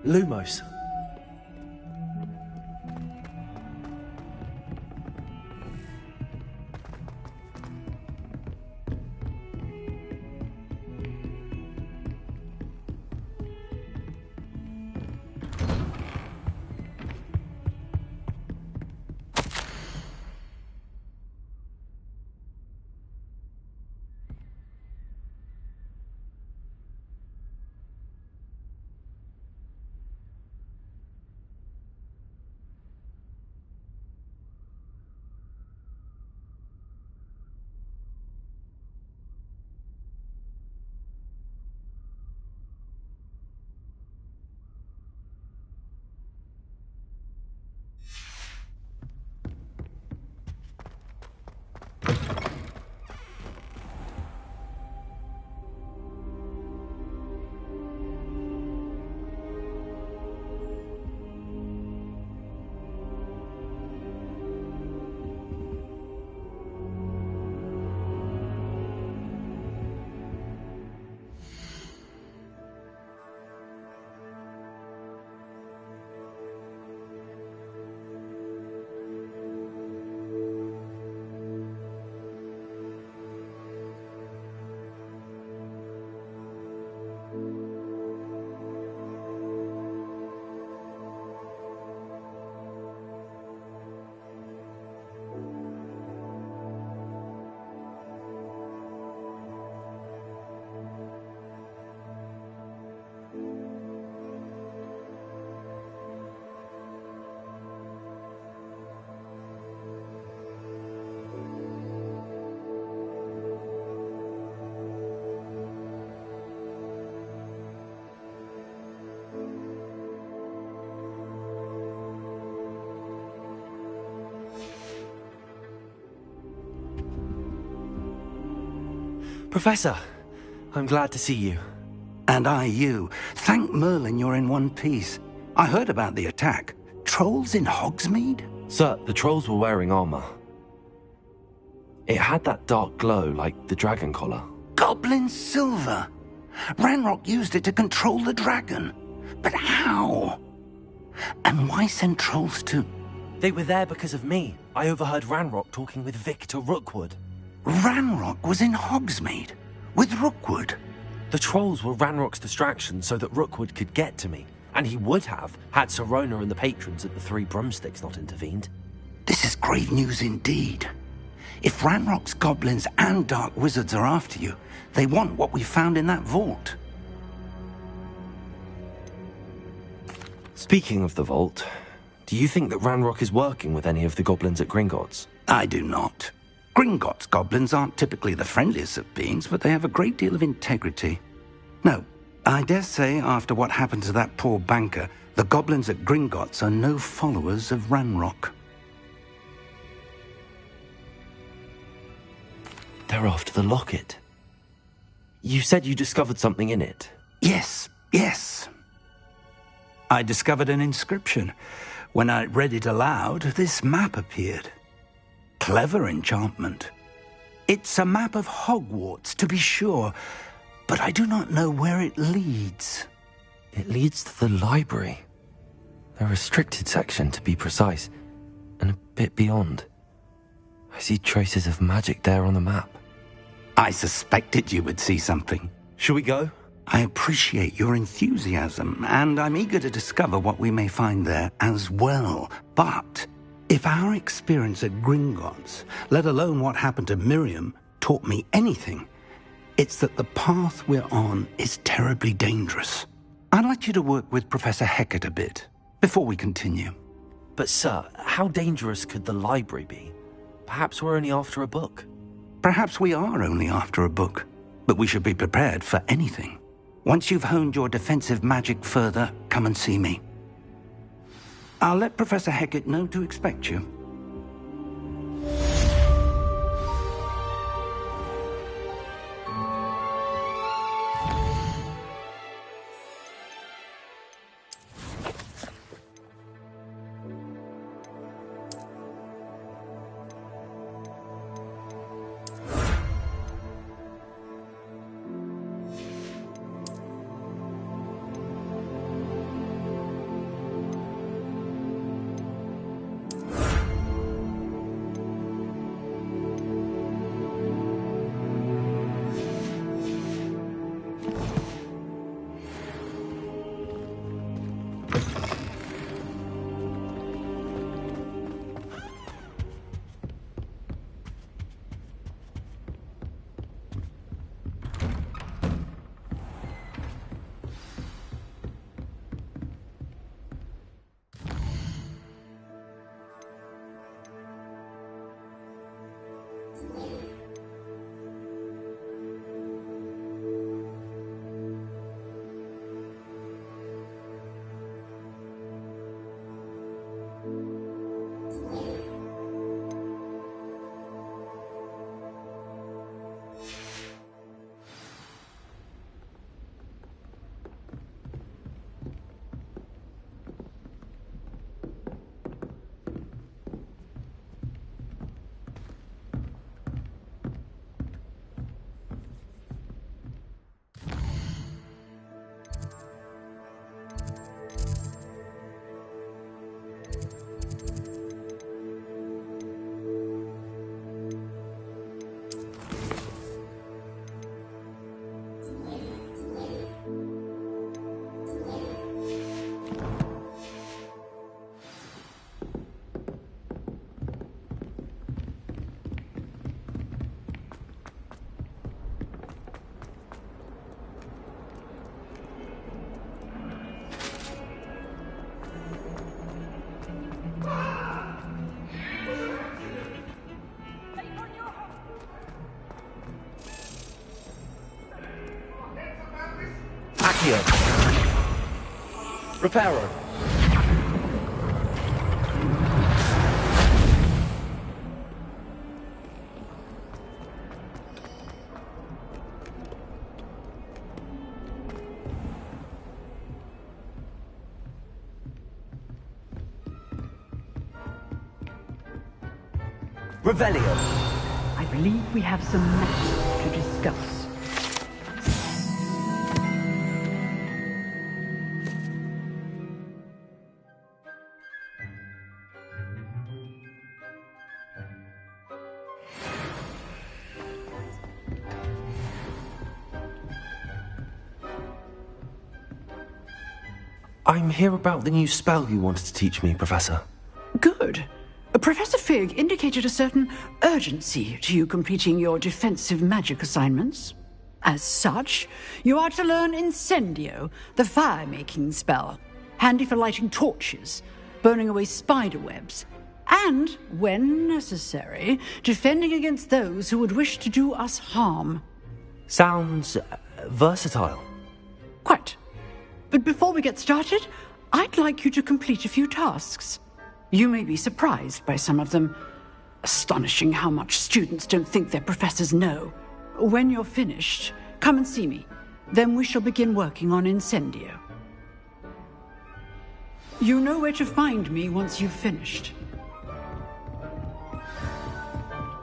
Lumos. Professor, I'm glad to see you. And I you. Thank Merlin you're in one piece. I heard about the attack. Trolls in Hogsmeade? Sir, the trolls were wearing armor. It had that dark glow like the dragon collar. Goblin silver! Ranrock used it to control the dragon. But how? And why send trolls to... They were there because of me. I overheard Ranrock talking with Victor Rookwood. Ranrock was in Hogsmeade? With Rookwood? The trolls were Ranrock's distraction so that Rookwood could get to me. And he would have, had Sirona and the patrons at the Three Broomsticks not intervened. This is grave news indeed. If Ranrock's goblins and dark wizards are after you, they want what we found in that vault. Speaking of the vault, do you think that Ranrock is working with any of the goblins at Gringotts? I do not. Gringotts goblins aren't typically the friendliest of beings, but they have a great deal of integrity. No, I dare say after what happened to that poor banker, the goblins at Gringotts are no followers of Ranrock. They're after the locket. You said you discovered something in it. Yes. I discovered an inscription. When I read it aloud, this map appeared. Clever enchantment. It's a map of Hogwarts, to be sure, but I do not know where it leads. It leads to the library. The restricted section, to be precise, and a bit beyond. I see traces of magic there on the map. I suspected you would see something. Shall we go? I appreciate your enthusiasm, and I'm eager to discover what we may find there as well. But if our experience at Gringotts, let alone what happened to Miriam, taught me anything, it's that the path we're on is terribly dangerous. I'd like you to work with Professor Hecat a bit before we continue. But sir, how dangerous could the library be? Perhaps we're only after a book. Perhaps we are only after a book, but we should be prepared for anything. Once you've honed your defensive magic further, come and see me. I'll let Professor Hecat know to expect you. Accio. Reparo. Revelio. I believe we have some matters to discuss. I'm here about the new spell you wanted to teach me, Professor. Good. Professor Fig indicated a certain urgency to you completing your defensive magic assignments. As such, you are to learn Incendio, the fire-making spell, handy for lighting torches, burning away spider webs, and, when necessary, defending against those who would wish to do us harm. Sounds versatile. Quite. But before we get started, I'd like you to complete a few tasks. You may be surprised by some of them. Astonishing how much students don't think their professors know. When you're finished, come and see me. Then we shall begin working on Incendio. You know where to find me once you've finished.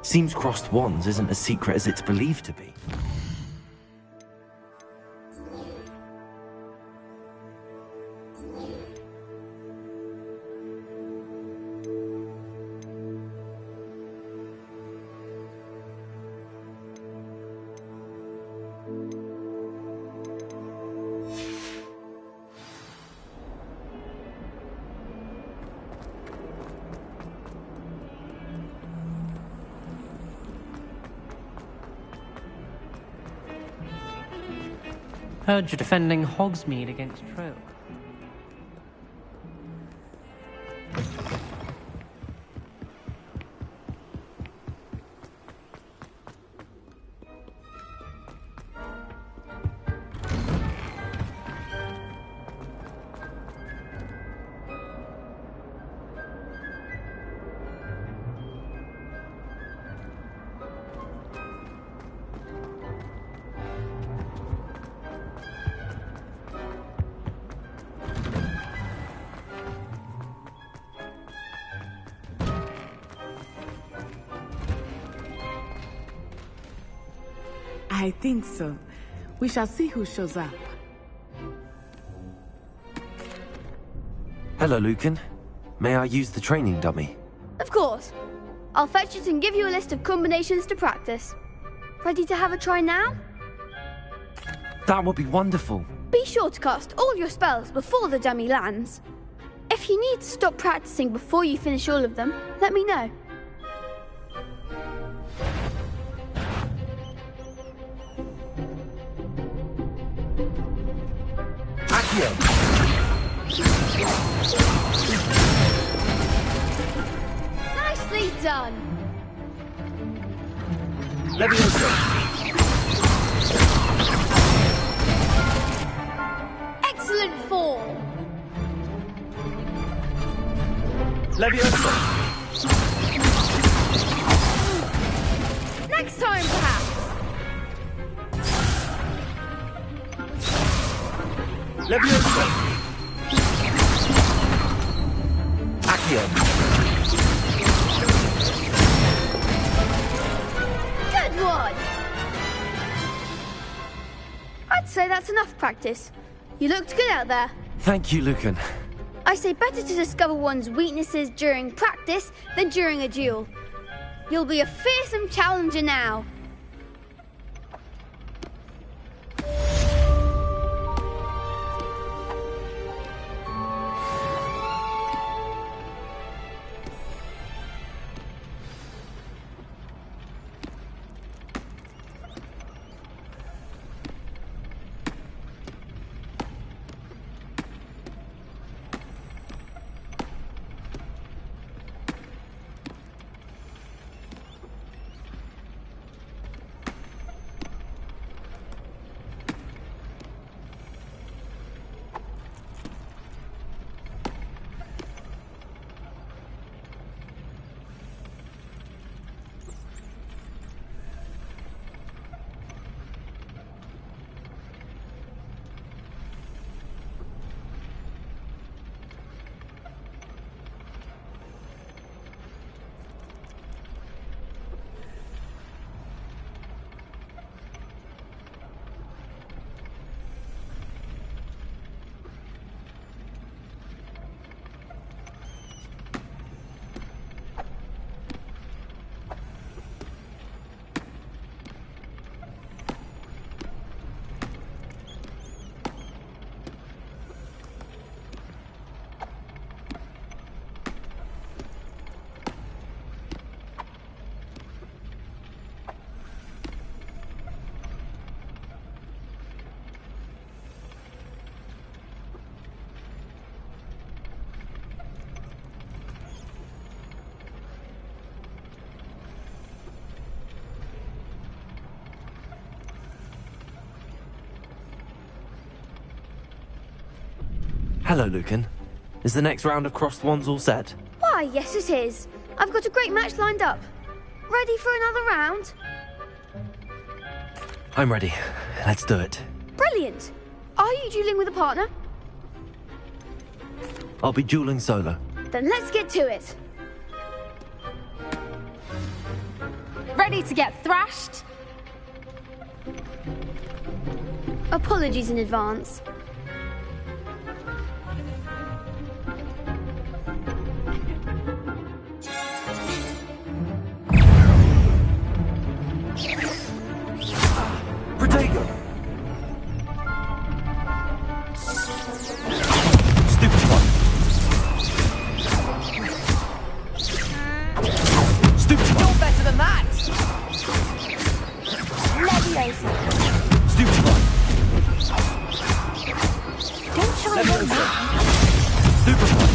Seems crossed wands isn't as secret as it's believed to be. Heard you're defending Hogsmeade against Troll. I think so. We shall see who shows up. Hello, Lucan. May I use the training dummy? Of course. I'll fetch it and give you a list of combinations to practice. Ready to have a try now? That would be wonderful. Be sure to cast all your spells before the dummy lands. If you need to stop practicing before you finish all of them, let me know. Accio. Nicely done. Leviosa. Excellent fall. Leviosa. Next time, perhaps. Leviosa. Accio. Good one. I'd say that's enough practice. You looked good out there. Thank you, Lucan. I say better to discover one's weaknesses during practice than during a duel. You'll be a fearsome challenger now. Hello, Lucan. Is the next round of Crossed Wands all set? Why, yes it is. I've got a great match lined up. Ready for another round? I'm ready. Let's do it. Brilliant. Are you dueling with a partner? I'll be dueling solo. Then let's get to it. Ready to get thrashed? Apologies in advance. Protego! Stupid one. Stupid one. You're better than that! Leviosa. Stupid one. Don't try and run back. Stupid one.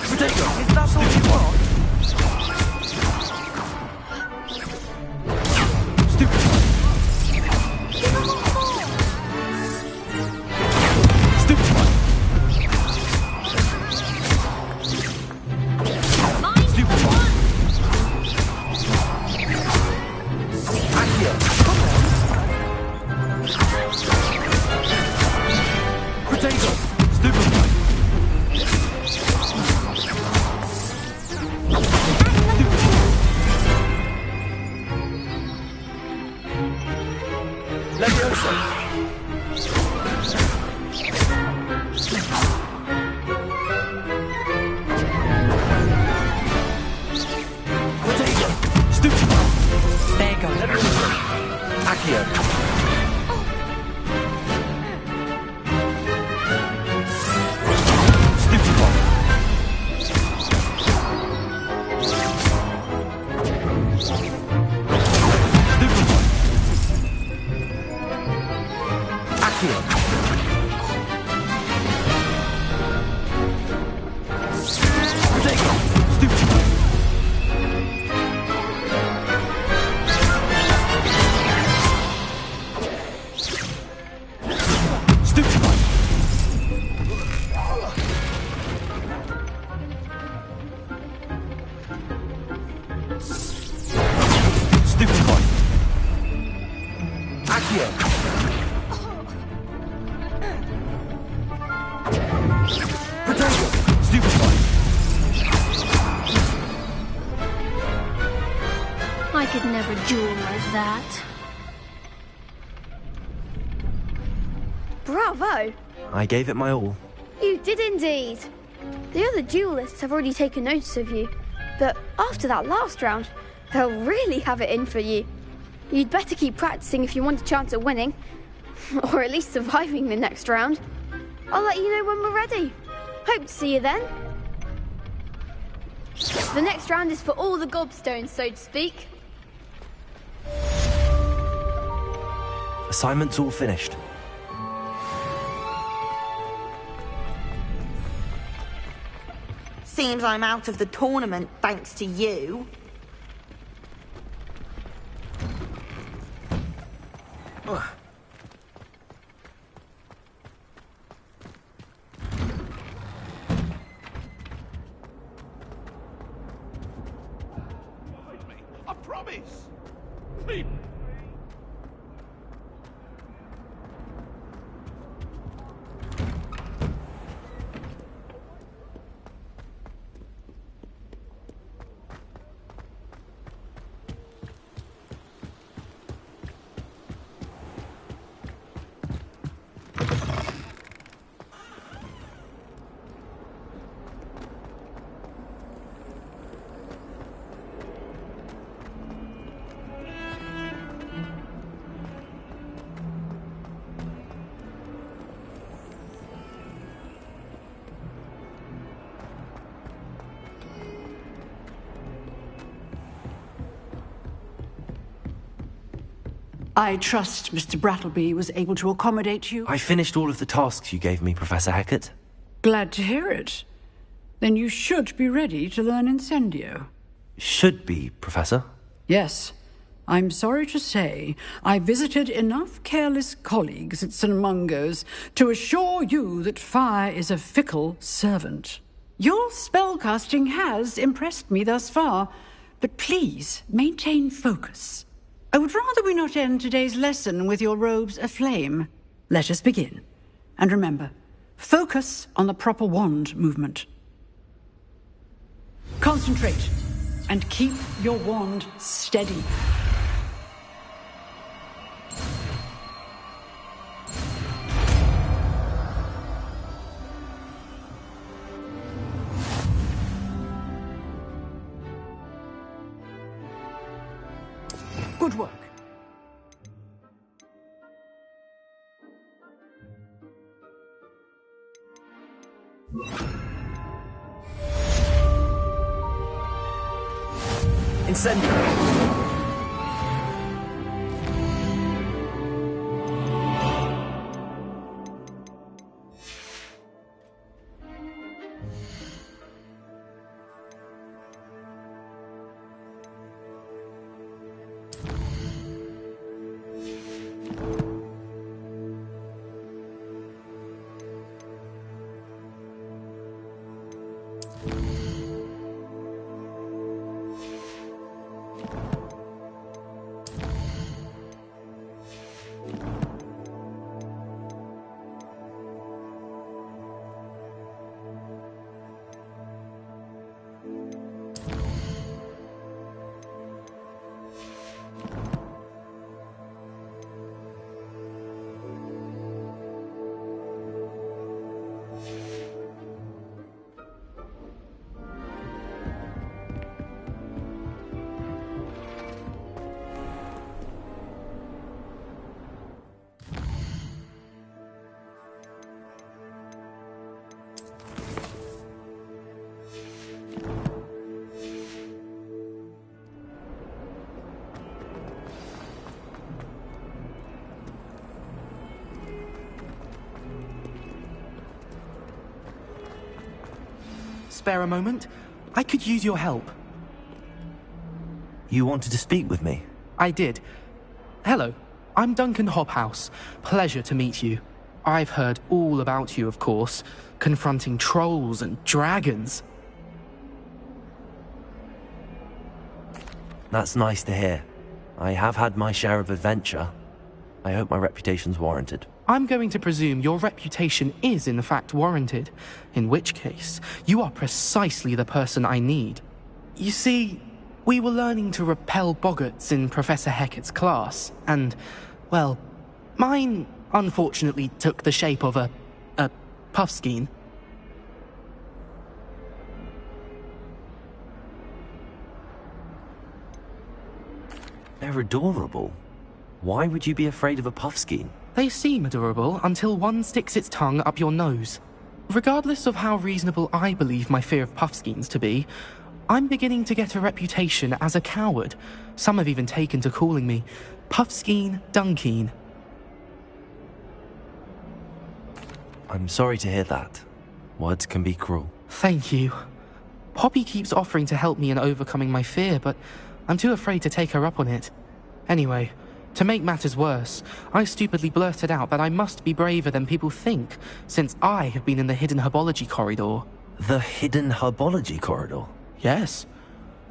Protego! Is that all you want? Stupid one. Stupid one. Stupid one. Accio. Protego. Stupid one. Leviosa. Protego. Stupid one. There you go. Accio. Stupid one. Stupid one. Accio. Protego. Stupid one. Stupid one. Stupid one. Accio. Protego. Stupid one. I could never duel like that. Bravo! I gave it my all. You did indeed. The other duelists have already taken notice of you, but after that last round, they'll really have it in for you. You'd better keep practicing if you want a chance at winning, or at least surviving the next round. I'll let you know when we're ready. Hope to see you then. The next round is for all the gobstones, so to speak. Assignment's all finished. Seems I'm out of the tournament thanks to you. I promise! I trust Mr. Brattleby was able to accommodate you. I finished all of the tasks you gave me, Professor Hackett. Glad to hear it. Then you should be ready to learn Incendio. Should be, Professor. Yes. I'm sorry to say, I visited enough careless colleagues at St. Mungo's to assure you that fire is a fickle servant. Your spellcasting has impressed me thus far, but please maintain focus. I would rather we not end today's lesson with your robes aflame. Let us begin. And remember, focus on the proper wand movement. Concentrate, and keep your wand steady. Good work. Incendio! Spare a moment? I could use your help. You wanted to speak with me? I did. Hello, I'm Duncan Hobhouse. Pleasure to meet you. I've heard all about you, of course, confronting trolls and dragons. That's nice to hear. I have had my share of adventure. I hope my reputation's warranted. I'm going to presume your reputation is in fact warranted, in which case, you are precisely the person I need. You see, we were learning to repel boggarts in Professor Hecat's class, and, well, mine unfortunately took the shape of a puffskein. They're adorable. Why would you be afraid of a puffskein? They seem adorable until one sticks its tongue up your nose. Regardless of how reasonable I believe my fear of puffskeins to be, I'm beginning to get a reputation as a coward. Some have even taken to calling me Puffskein Dunkeen. I'm sorry to hear that. Words can be cruel. Thank you. Poppy keeps offering to help me in overcoming my fear, but I'm too afraid to take her up on it. Anyway, to make matters worse, I stupidly blurted out that I must be braver than people think, since I have been in the hidden herbology corridor. The hidden herbology corridor? Yes.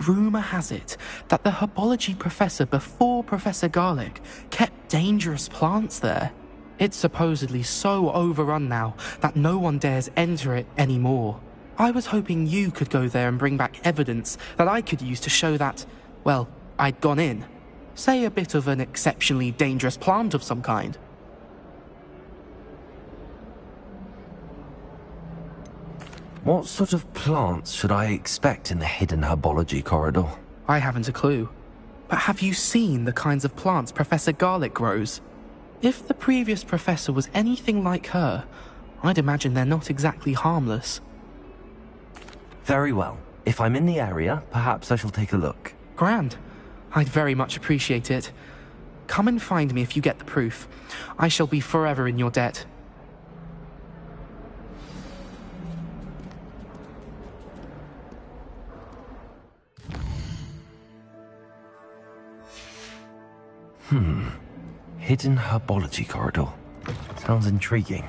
Rumour has it that the herbology professor before Professor Garlic kept dangerous plants there. It's supposedly so overrun now that no one dares enter it anymore. I was hoping you could go there and bring back evidence that I could use to show that, well, I'd gone in. Say a bit of an exceptionally dangerous plant of some kind. What sort of plants should I expect in the hidden herbology corridor? I haven't a clue. But have you seen the kinds of plants Professor Garlic grows? If the previous professor was anything like her, I'd imagine they're not exactly harmless. Very well. If I'm in the area, perhaps I shall take a look. Grand. I'd very much appreciate it. Come and find me if you get the proof. I shall be forever in your debt. Hidden herbology corridor. Sounds intriguing.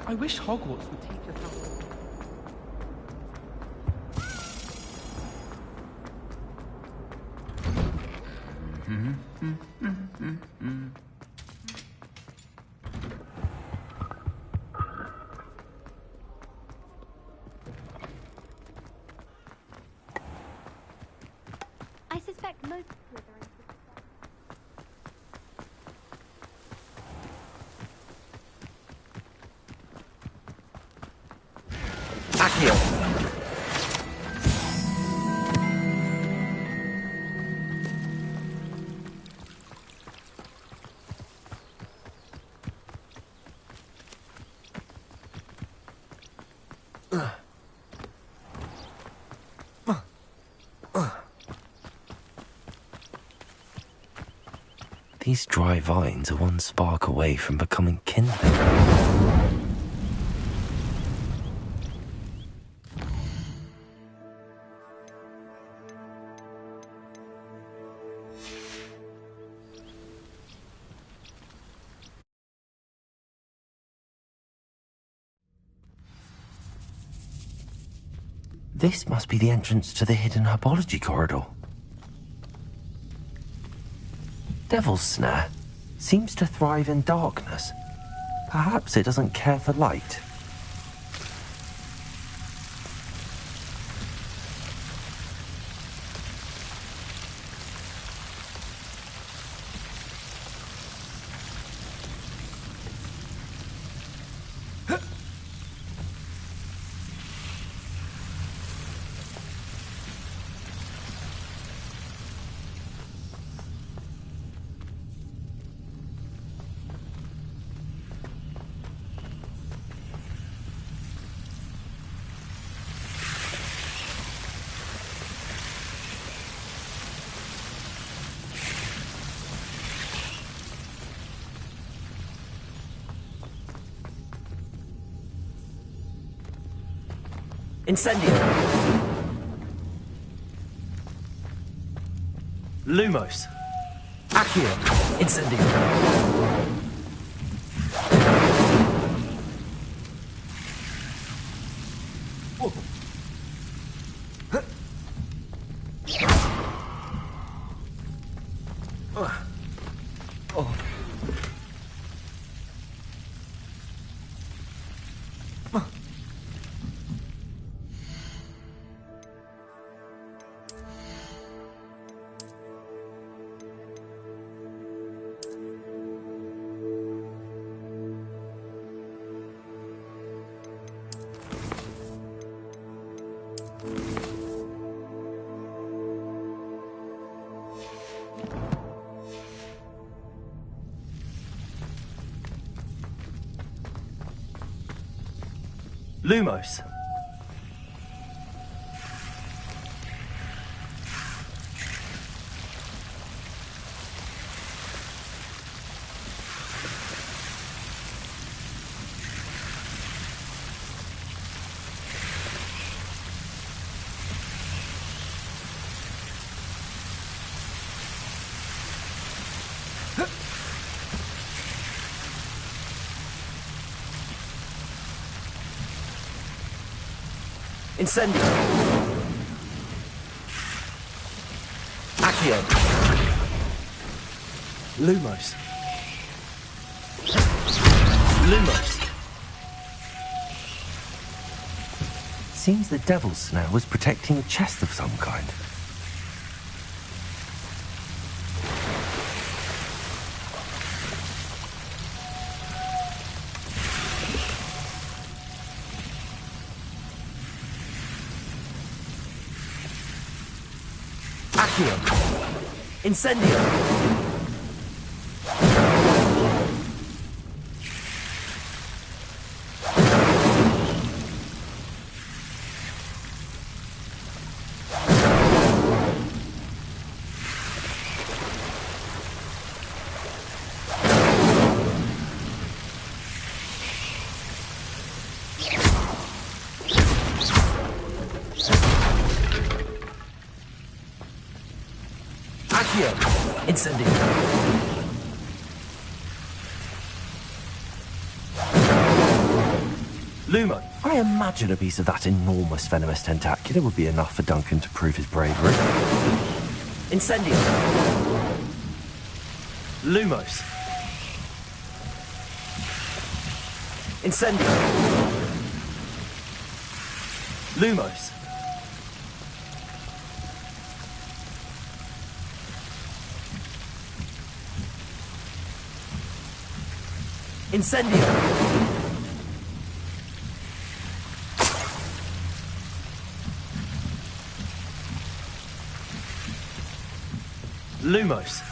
I wish Hogwarts would teach us how to... I suspect most Slytherins Accio! These dry vines are one spark away from becoming kindling. This must be the entrance to the hidden herbology corridor. Devil's Snare seems to thrive in darkness. Perhaps it doesn't care for light. Incendio! Lumos! Accio! Incendio! Oh. Oh. Lumos. Incendio! Accio! Lumos! Lumos! Seems the Devil's Snare was protecting a chest of some kind. Incendio! Accio! Incendio! Lumo! I imagine a piece of that enormous venomous tentacula would be enough for Duncan to prove his bravery. Incendio! Lumos! Incendio! Lumos! Incendio! Lumos.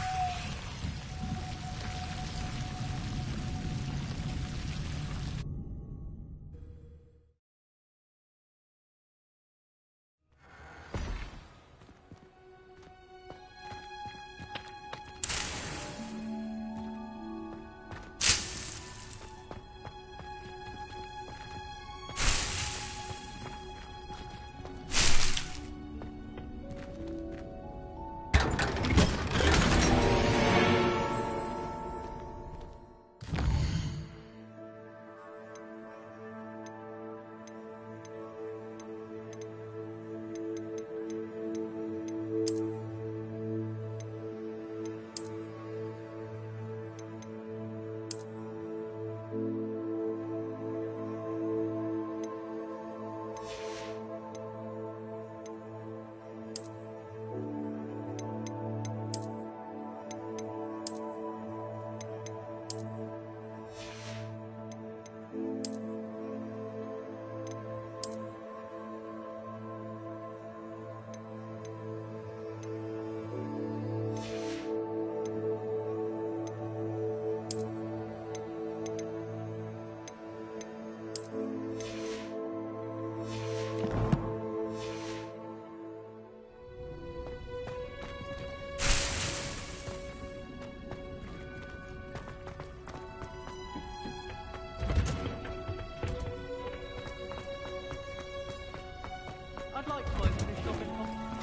I'd like to open this shop in Hogwarts.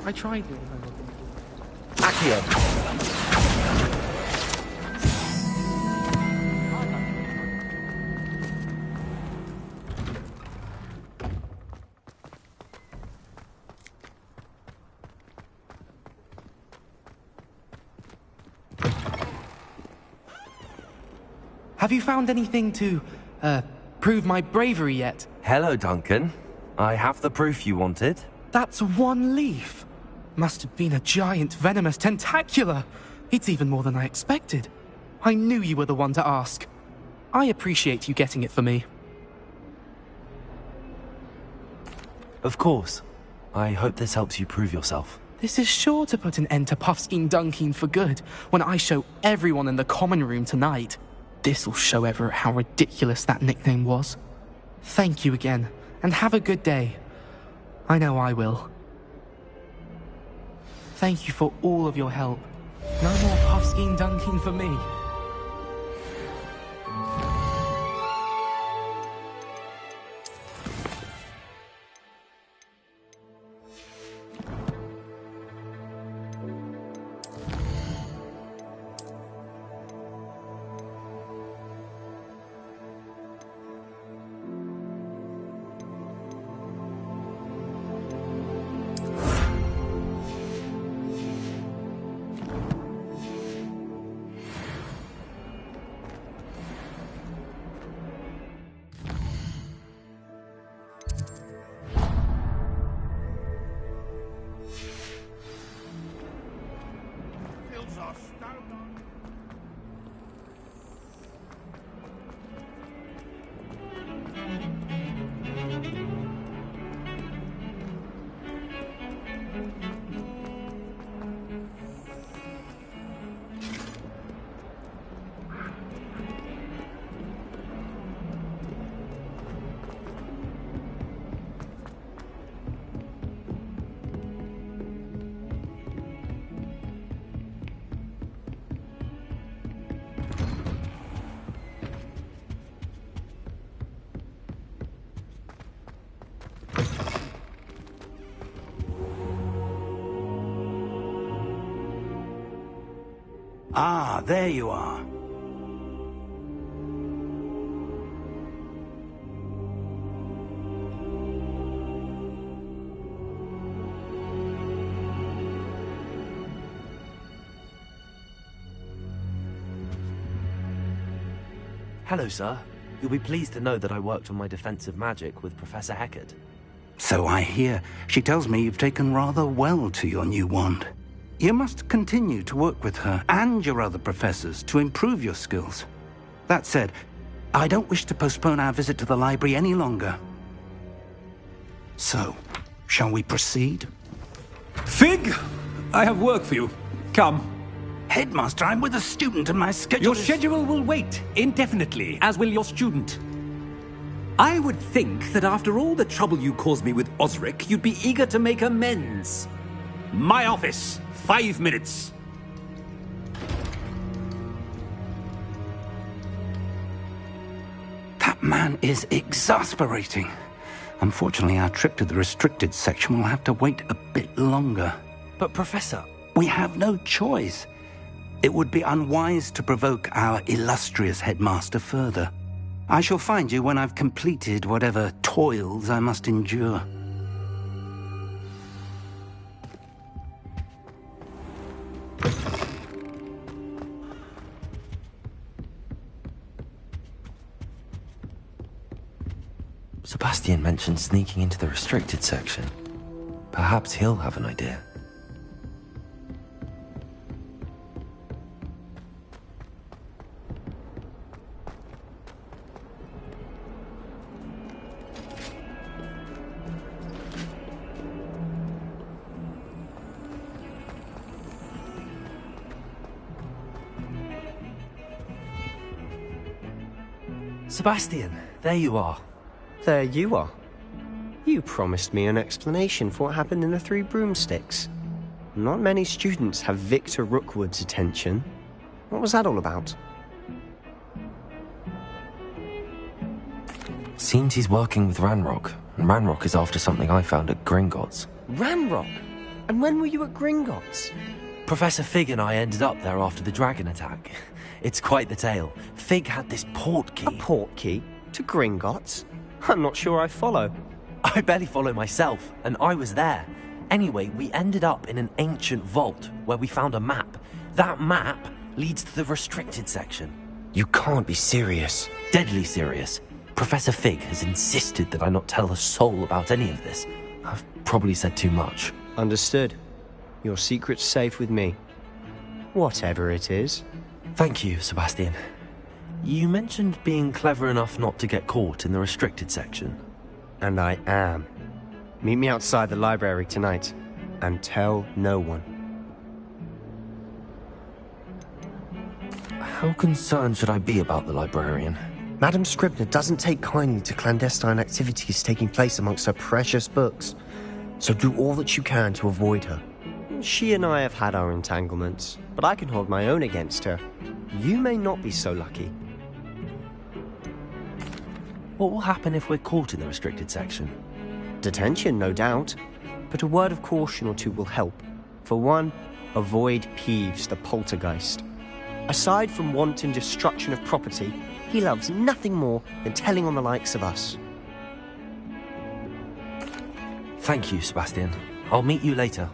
I tried doing my Accio! Have you found anything to, prove my bravery yet? Hello, Duncan. I have the proof you wanted. That's one leaf. Must have been a giant venomous tentacula. It's even more than I expected. I knew you were the one to ask. I appreciate you getting it for me. Of course. I hope this helps you prove yourself. This is sure to put an end to Puffskein Dunkeen for good when I show everyone in the common room tonight. This'll show Everett how ridiculous that nickname was. Thank you again, and have a good day. I know I will. Thank you for all of your help. No more Puffskein Dunkeen for me. Ah, there you are. Hello, sir. You'll be pleased to know that I worked on my defensive magic with Professor Heckard. So I hear. She tells me you've taken rather well to your new wand. You must continue to work with her and your other professors to improve your skills. That said, I don't wish to postpone our visit to the library any longer. So, shall we proceed? Fig! I have work for you. Come. Headmaster, I'm with a student and my schedule Your schedule will wait indefinitely, as will your student. I would think that after all the trouble you caused me with Osric, you'd be eager to make amends. My office, 5 minutes. That man is exasperating. Unfortunately, our trip to the restricted section will have to wait a bit longer. But, Professor... We have no choice. It would be unwise to provoke our illustrious headmaster further. I shall find you when I've completed whatever toils I must endure. Sebastian mentioned sneaking into the restricted section. Perhaps he'll have an idea. Sebastian, there you are. There you are. You promised me an explanation for what happened in the Three Broomsticks. Not many students have Victor Rookwood's attention. What was that all about? Seems he's working with Ranrock, and Ranrock is after something I found at Gringotts. Ranrock? And when were you at Gringotts? Professor Fig and I ended up there after the dragon attack. It's quite the tale. Fig had this port key. A port key? To Gringotts? I'm not sure I follow. I barely follow myself, and I was there. Anyway, we ended up in an ancient vault where we found a map. That map leads to the restricted section. You can't be serious. Deadly serious. Professor Fig has insisted that I not tell a soul about any of this. I've probably said too much. Understood. Your secret's safe with me. Whatever it is. Thank you, Sebastian. You mentioned being clever enough not to get caught in the restricted section. And I am. Meet me outside the library tonight, and tell no one. How concerned should I be about the librarian? Madam Scribner doesn't take kindly to clandestine activities taking place amongst her precious books, so do all that you can to avoid her. She and I have had our entanglements, but I can hold my own against her. You may not be so lucky. What will happen if we're caught in the restricted section? Detention, no doubt, but a word of caution or two will help. For one, avoid Peeves, the poltergeist. Aside from wanton destruction of property, he loves nothing more than telling on the likes of us. Thank you, Sebastian. I'll meet you later.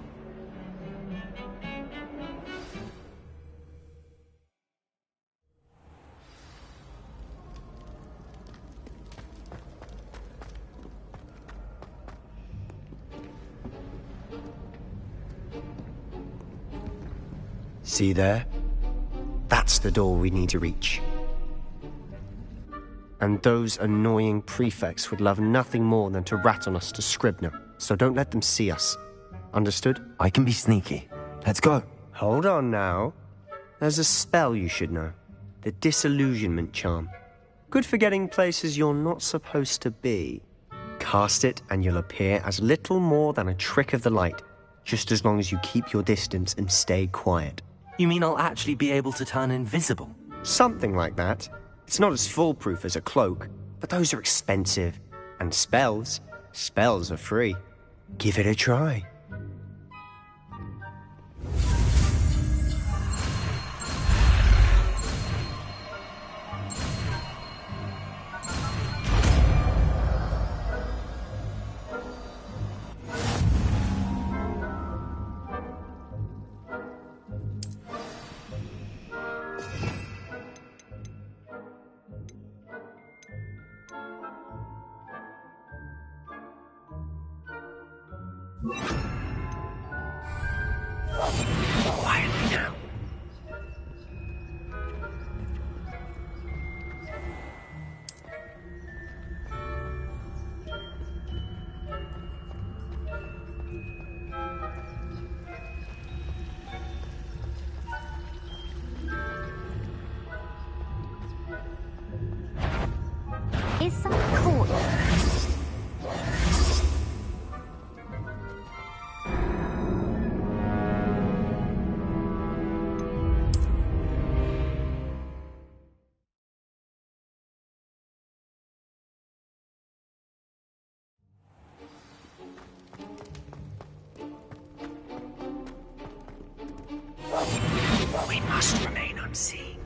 See there? That's the door we need to reach. And those annoying prefects would love nothing more than to rat on us to Scribner, so don't let them see us. Understood? I can be sneaky. Let's go. Hold on now. There's a spell you should know. The Disillusionment Charm. Good for getting places you're not supposed to be. Cast it and you'll appear as little more than a trick of the light, just as long as you keep your distance and stay quiet. You mean I'll actually be able to turn invisible? Something like that. It's not as foolproof as a cloak, but those are expensive. And spells are free. Give it a try. Quietly now. Is someone caught you? We must remain unseen.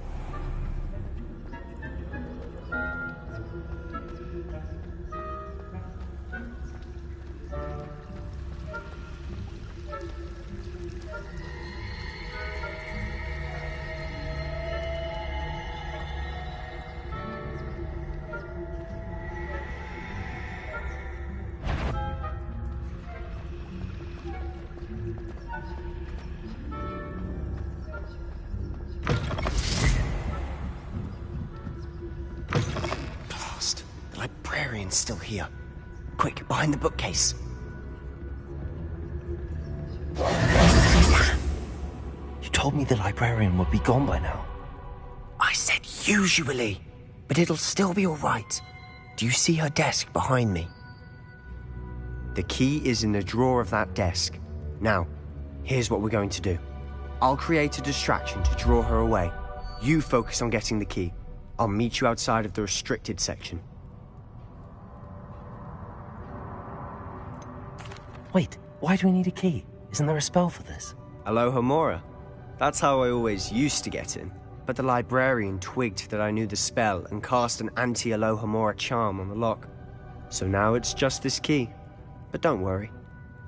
Blast. The librarian's still here. Quick, behind the bookcase. You told me the librarian would be gone by now. I said usually, but it'll still be all right. Do you see her desk behind me? The key is in the drawer of that desk. Now, here's what we're going to do. I'll create a distraction to draw her away. You focus on getting the key. I'll meet you outside of the restricted section. Wait, why do we need a key? Isn't there a spell for this? Alohomora. That's how I always used to get in. But the librarian twigged that I knew the spell and cast an anti-Alohomora charm on the lock. So now it's just this key. But don't worry.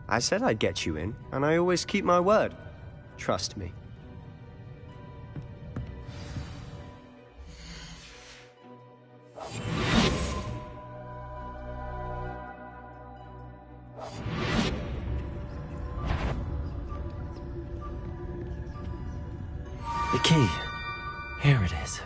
I said I'd get you in, and I always keep my word. Trust me. The key. Here it is.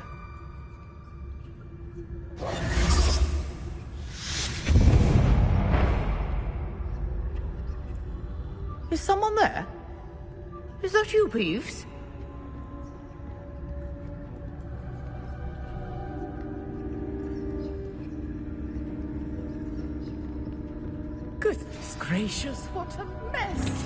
Is someone there? Is that you, Peeves? Goodness gracious, what a mess!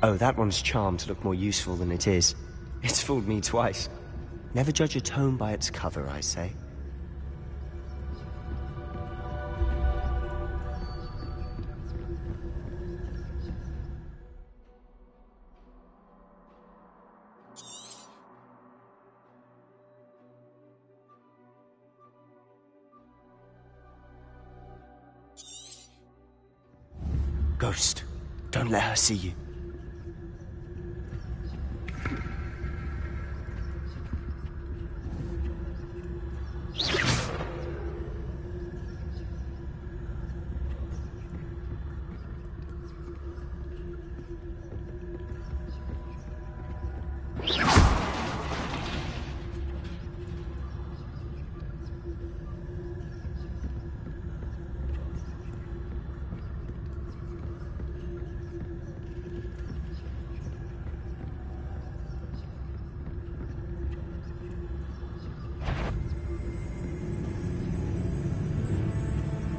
Oh, that one's charmed to look more useful than it is. It's fooled me twice. Never judge a tome by its cover, I say. Ghost, don't let her see you.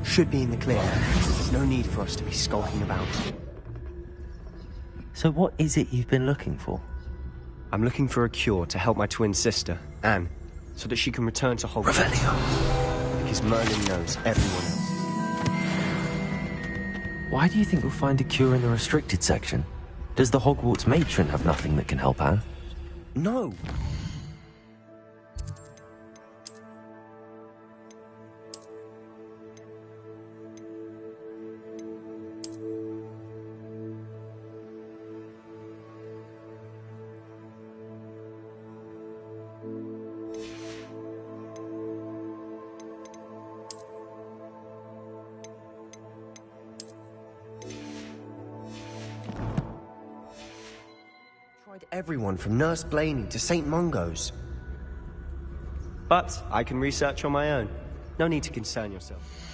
Should be in the clear. No need for us to be skulking about. So what is it you've been looking for? I'm looking for a cure to help my twin sister, Anne, so that she can return to Hogwarts. Revelio. Because Merlin knows everyone else. Why do you think we'll find a cure in the restricted section? Does the Hogwarts matron have nothing that can help Anne? No. Everyone from Nurse Blaney to St. Mungo's. But I can research on my own. No need to concern yourself.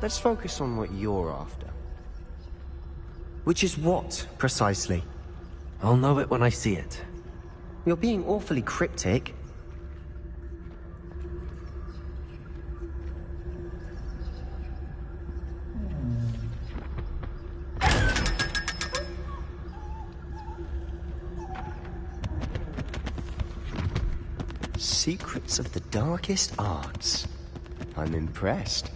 let's focus on what you're after. Which is what, precisely? I'll know it when I see it. You're being awfully cryptic. Secrets of the darkest arts. I'm impressed.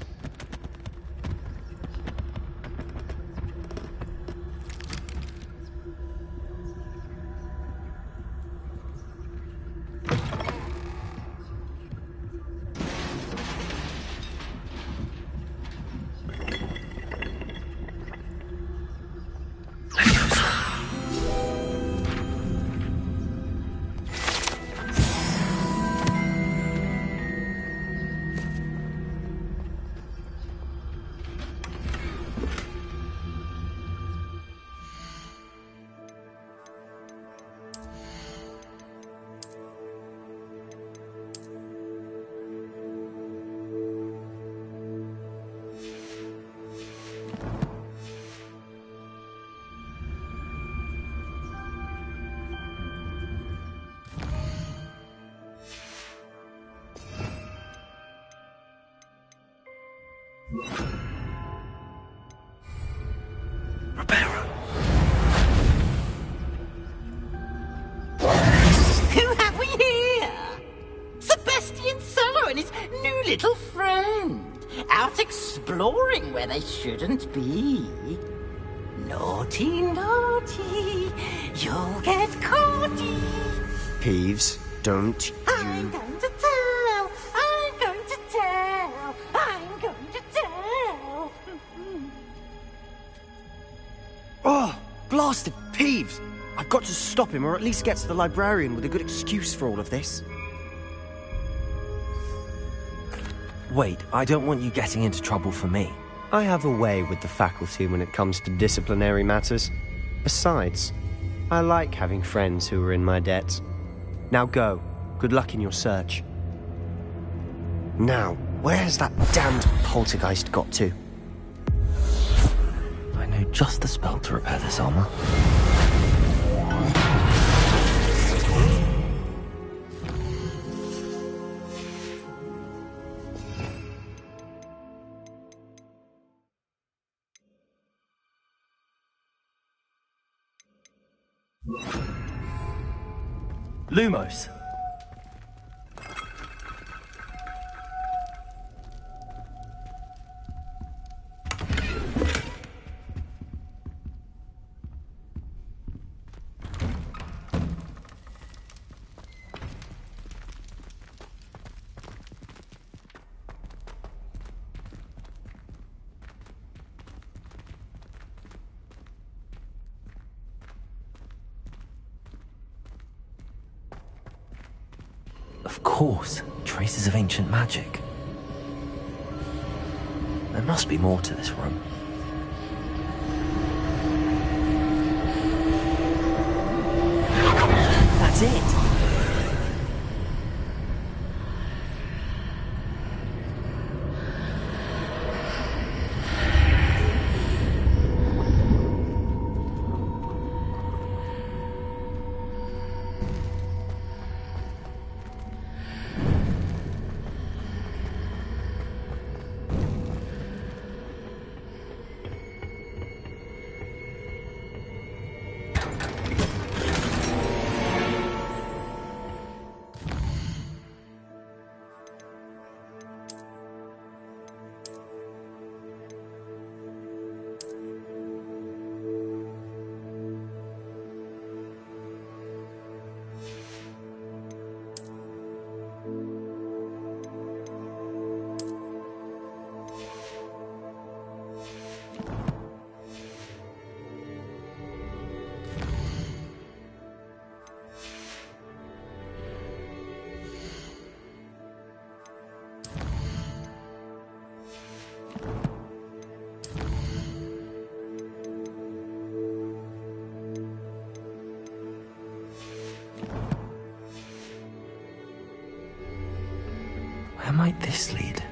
Who have we here? Sebastian Solo and his new little friend. Out exploring where they shouldn't be. Naughty, naughty. You'll get caughty. Peeves, don't I'm going to tell. I'm going to tell. I'm going to tell. Oh, blasted Peeves! I've got to stop him, or at least get to the librarian with a good excuse for all of this. Wait, I don't want you getting into trouble for me. I have a way with the faculty when it comes to disciplinary matters. Besides, I like having friends who are in my debt. Now go. Good luck in your search. Now, where has that damned poltergeist got to? I know just the spell to repair this armor. Lumos. Of course, traces of ancient magic. There must be more to this room. That's it! Where might this lead?